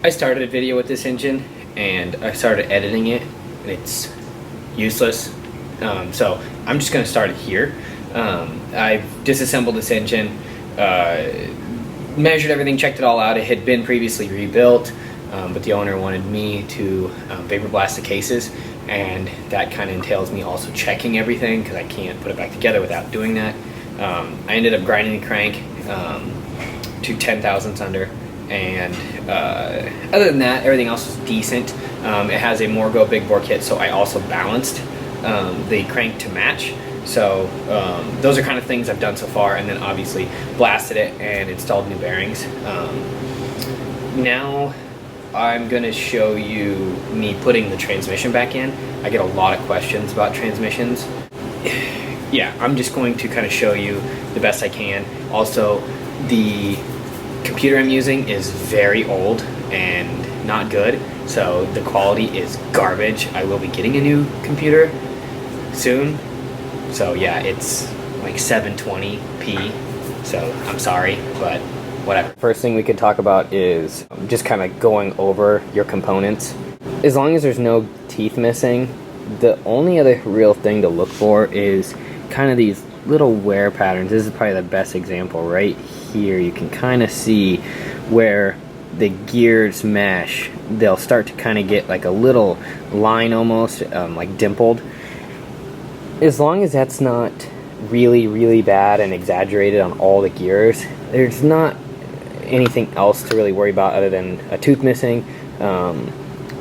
I started a video with this engine and I started editing it and it's useless. So I'm just going to start it here. I've disassembled this engine, measured everything, checked it all out. It had been previously rebuilt, but the owner wanted me to vapor blast the cases, and that kind of entails me also checking everything because I can't put it back together without doing that. I ended up grinding the crank to 10 thousandths under, and other than that, everything else was decent. It has a Morgo big bore kit, so I also balanced the crank to match. So those are kind of things I've done so far, and then obviously blasted it and installed new bearings. Now I'm going to show you me putting the transmission back in. I get a lot of questions about transmissions. Yeah, I'm just going to kind of show you the best I can. Also, the computer I'm using is very old and not good, so the quality is garbage. I will be getting a new computer soon. So yeah, it's like 720p, so I'm sorry, but whatever. First thing we could talk about is just kind of going over your components. As long as there's no teeth missing, the only other real thing to look for is kind of these little wear patterns. This is probably the best example right here. You can kind of see where the gears mesh. They'll start to kind of get like a little line almost, like dimpled. As long as that's not really bad and exaggerated on all the gears, there's not anything else to really worry about other than a tooth missing,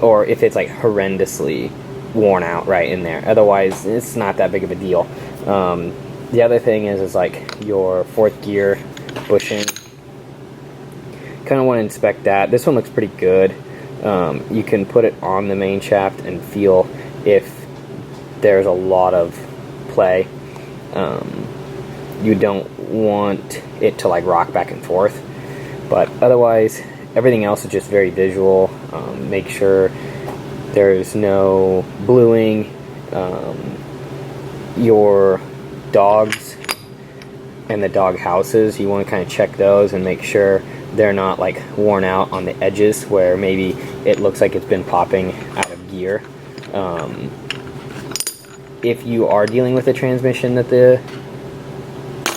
or if it's like horrendously worn out right in there. Otherwise, it's not that big of a deal. The other thing is like your fourth gear bushing. Kind of want to inspect that. This one looks pretty good. You can put it on the main shaft and feel if there's a lot of play. You don't want it to like rock back and forth, but otherwise everything else is just very visual. Make sure there's no bluing. Your dogs and the dog houses, you want to kind of check those and make sure they're not like worn out on the edges where maybe it looks like it's been popping out of gear. If you are dealing with a transmission that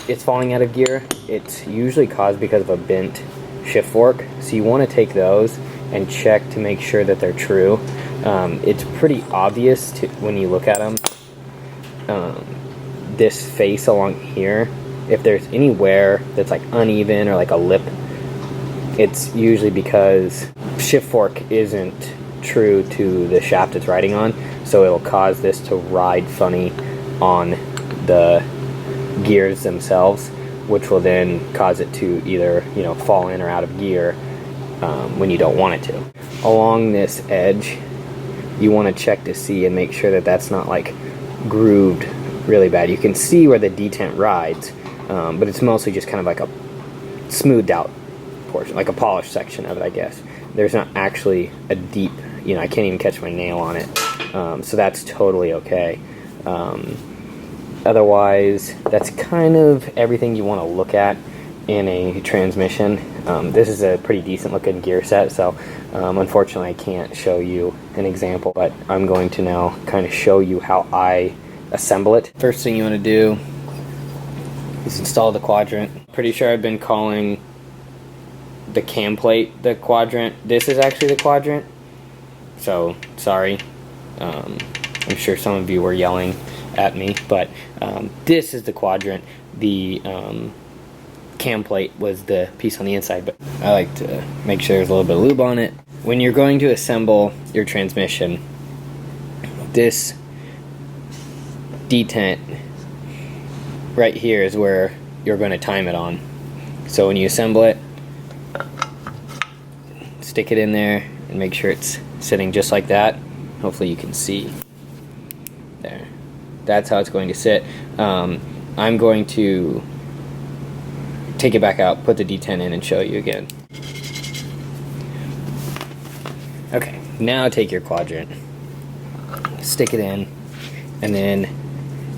it's falling out of gear, it's usually caused because of a bent shift fork. So you want to take those and check to make sure that they're true. It's pretty obvious when you look at them. This face along here, if there's any wear that's like uneven or like a lip, it's usually because shift fork isn't true to the shaft it's riding on, so it'll cause this to ride funny on the gears themselves, which will then cause it to either fall in or out of gear when you don't want it to. Along this edge, you want to check to see and make sure that that's not like grooved really bad. You can see where the detent rides, but it's mostly just kind of like a smoothed out portion, like a polished section of it, I guess. There's not actually a deep, I can't even catch my nail on it, so that's totally okay. Otherwise, that's kind of everything you want to look at in a transmission. This is a pretty decent looking gear set, so unfortunately I can't show you an example, but I'm going to now kind of show you how I assemble it. First thing you want to do is install the Quadrant. Pretty sure I've been calling the cam plate the Quadrant. This is actually the Quadrant, so sorry. I'm sure some of you were yelling at me, but this is the Quadrant. The cam plate was the piece on the inside, but I like to make sure there's a little bit of lube on it. When you're going to assemble your transmission, this detent right here is where you're going to time it on. So when you assemble it, stick it in there and make sure it's sitting just like that. Hopefully you can see there. That's how it's going to sit. I'm going to take it back out, put the detent in, and show you again. Okay, now take your Quadrant, stick it in, and then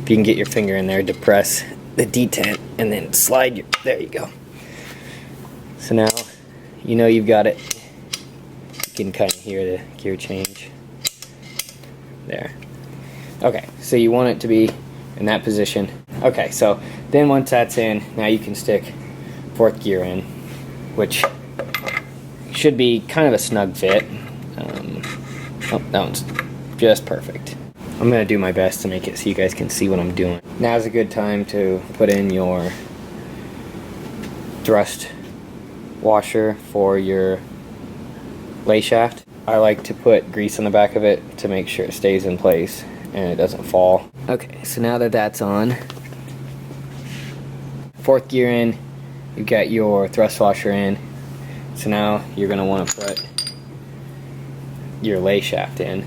if you can get your finger in there, depress the detent, and then slide your, there you go. So now you know you've got it can kind of hear the gear change. There. Okay, so you want it to be in that position. Okay, so then once that's in, now you can stick fourth gear in, which should be kind of a snug fit. Oh, that one's just perfect. I'm gonna do my best to make it so you guys can see what I'm doing. Now's a good time to put in your thrust washer for your Layshaft. I like to put grease on the back of it to make sure it stays in place and it doesn't fall. Okay, so now that that's on, fourth gear in, you've got your thrust washer in. So now you're going to want to put your Layshaft in.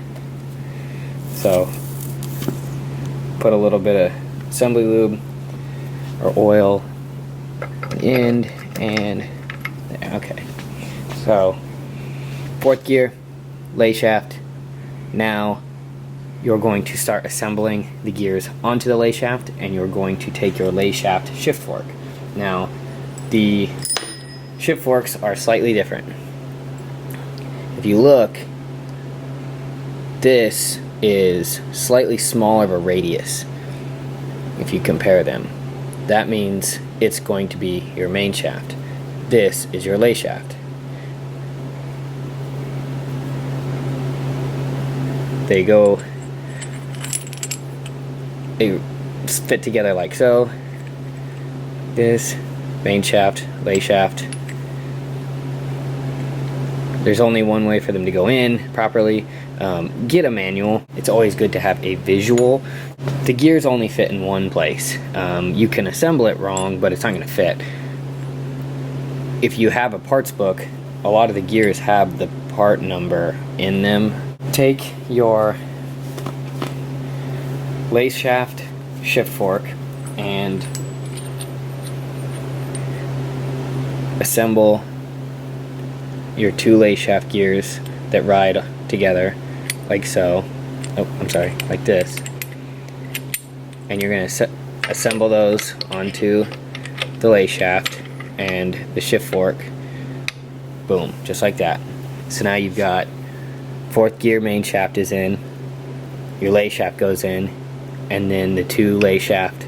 So put a little bit of assembly lube or oil on the end and there. Okay, so fourth gear, Layshaft. Now you're going to start assembling the gears onto the Layshaft, and you're going to take your Layshaft shift fork. Now the shift forks are slightly different. If you look, this is slightly smaller of a radius. If you compare them, that means it's going to be your main shaft. This is your Layshaft. They fit together like so. This main shaft, Layshaft. There's only one way for them to go in properly. Get a manual. It's always good to have a visual. The gears only fit in one place. You can assemble it wrong, but it's not going to fit. If you have a parts book, a lot of the gears have the part number in them. Take your Layshaft shift fork and assemble your two Layshaft gears that ride together like so. Oh, I'm sorry, like this. And you're going to assemble those onto the Layshaft and the shift fork. Boom, just like that. So now you've got fourth gear main shaft is in, your Layshaft goes in, and then the two Layshaft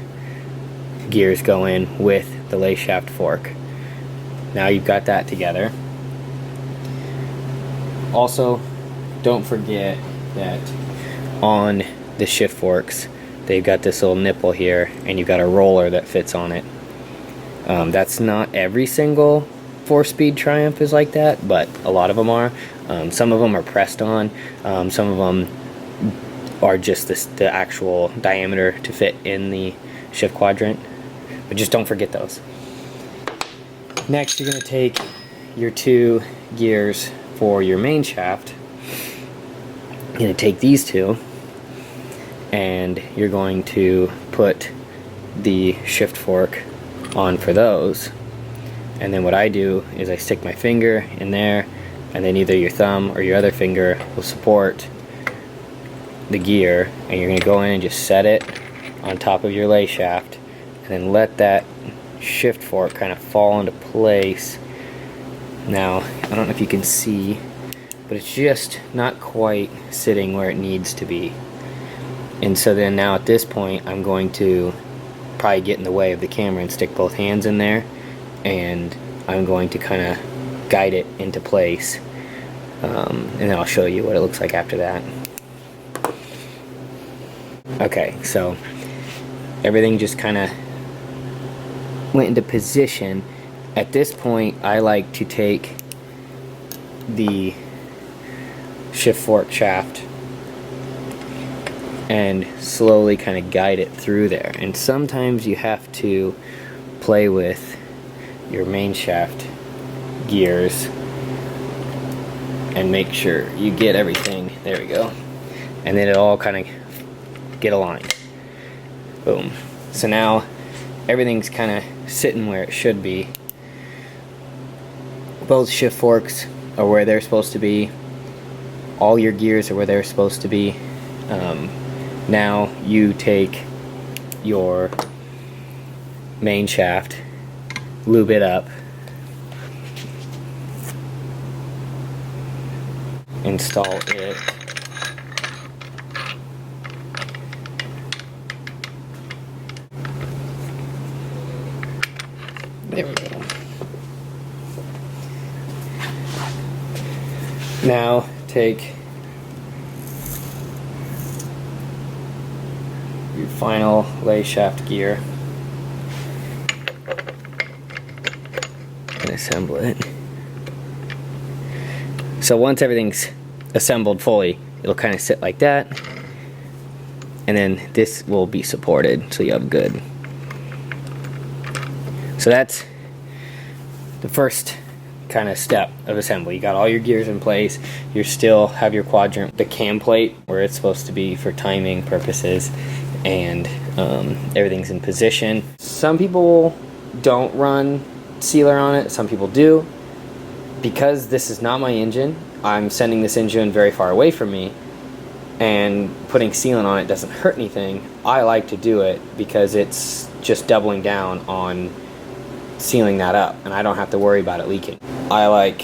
gears go in with the Layshaft fork. Now you've got that together. Also, don't forget that on the shift forks, they've got this little nipple here, and you've got a roller that fits on it. That's not every single 4-speed Triumph is like that, but a lot of them are. Some of them are pressed on. Some of them are just the actual diameter to fit in the shift quadrant. But just don't forget those. Next, you're going to take your two gears for your main shaft. You're going to take these two, and you're going to put the shift fork on for those. And then what I do is I stick my finger in there, and then either your thumb or your other finger will support the gear, and you're going to go in and just set it on top of your Layshaft, and then let that shift fork kind of fall into place. Now, I don't know if you can see, but it's just not quite sitting where it needs to be. And so then now at this point, I'm going to probably get in the way of the camera and stick both hands in there, and I'm going to kind of guide it into place, and then I'll show you what it looks like after that. Okay, so everything just kind of went into position. At this point, I like to take the shift fork shaft and slowly kind of guide it through there. And sometimes you have to play with your main shaft gears and make sure you get everything. There we go. And then it all kind of get aligned. Boom. So now everything's kind of sitting where it should be. Both shift forks are where they're supposed to be. All your gears are where they're supposed to be. Now you take your main shaft, lube it up, install it. There we go. Now take your final Layshaft gear and assemble it. So once everything's assembled fully, it'll kind of sit like that, and then this will be supported, so you have good. So that's the first kind of step of assembly. You got all your gears in place. You still have your quadrant, the cam plate where it's supposed to be for timing purposes, and everything's in position. Some people don't run sealer on it, some people do. Because this is not my engine, I'm sending this engine very far away from me, and putting sealant on it doesn't hurt anything. I like to do it because it's just doubling down on sealing that up, and I don't have to worry about it leaking. I like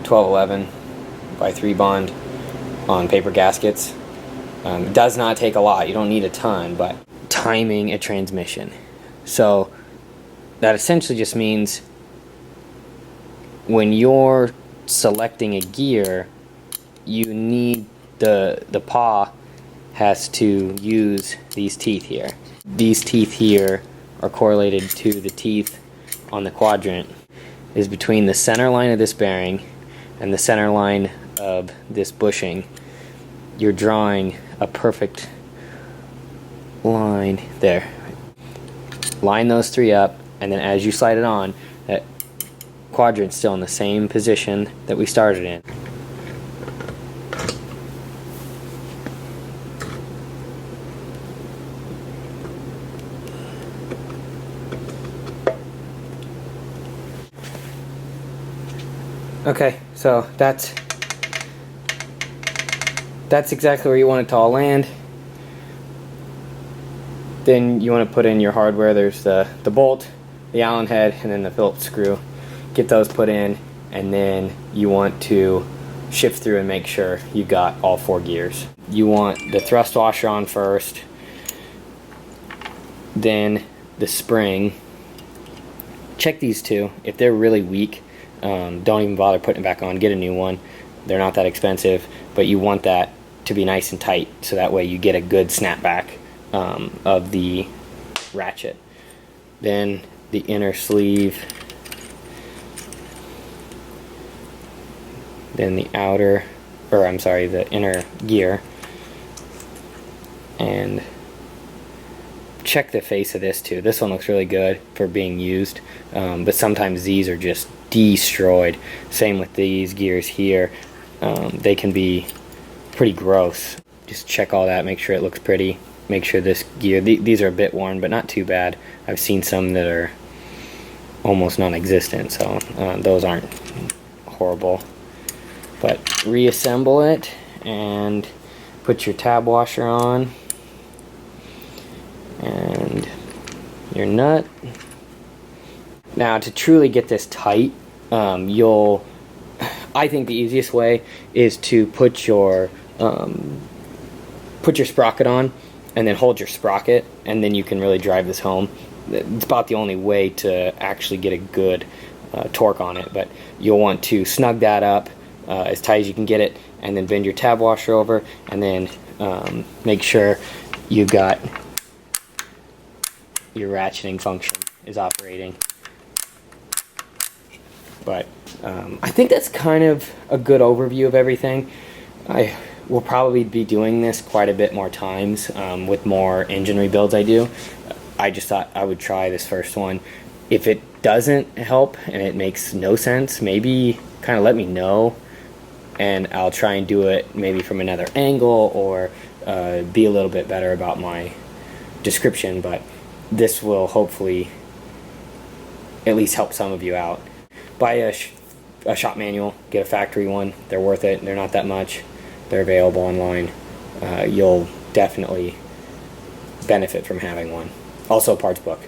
1211 by 3 bond on paper gaskets. It does not take a lot, you don't need a ton, but timing a transmission. So that essentially just means when you're selecting a gear, you need the paw has to use these teeth here. These teeth here are correlated to the teeth on the quadrant is between the center line of this bearing and the center line of this bushing. You're drawing a perfect line there. Line those three up, and then as you slide it on, that quadrant's still in the same position that we started in. Okay, so that's exactly where you want it to all land. Then you want to put in your hardware. There's the bolt, the Allen head, and then the Phillips screw. Get those put in, and then you want to shift through and make sure you got all 4 gears. You want the thrust washer on first, then the spring. Check these two. If they're really weak, don't even bother putting it back on. Get a new one. They're not that expensive, but you want that to be nice and tight, so that way you get a good snapback of the ratchet. Then the inner sleeve, then the outer, or I'm sorry, the inner gear, and check the face of this too. This one looks really good for being used, but sometimes these are just destroyed. Same with these gears here. They can be pretty gross. Just check all that, make sure it looks pretty. Make sure this gear, these are a bit worn, but not too bad. I've seen some that are almost non-existent, so those aren't horrible. But reassemble it and put your tab washer on and your nut. Now, to truly get this tight, I think the easiest way is to put your sprocket on and then hold your sprocket, and then you can really drive this home. It's about the only way to actually get a good torque on it, but you'll want to snug that up as tight as you can get it, and then bend your tab washer over, and then make sure you got your ratcheting function is operating. But I think that's kind of a good overview of everything. I will probably be doing this quite a bit more times with more engine rebuilds I do. I just thought I would try this first one. If it doesn't help and it makes no sense, maybe kind of let me know, and I'll try and do it maybe from another angle, or be a little bit better about my description. But this will hopefully at least help some of you out. Buy a shop manual, get a factory one. They're worth it. They're not that much. They're available online. You'll definitely benefit from having one. Also, parts book.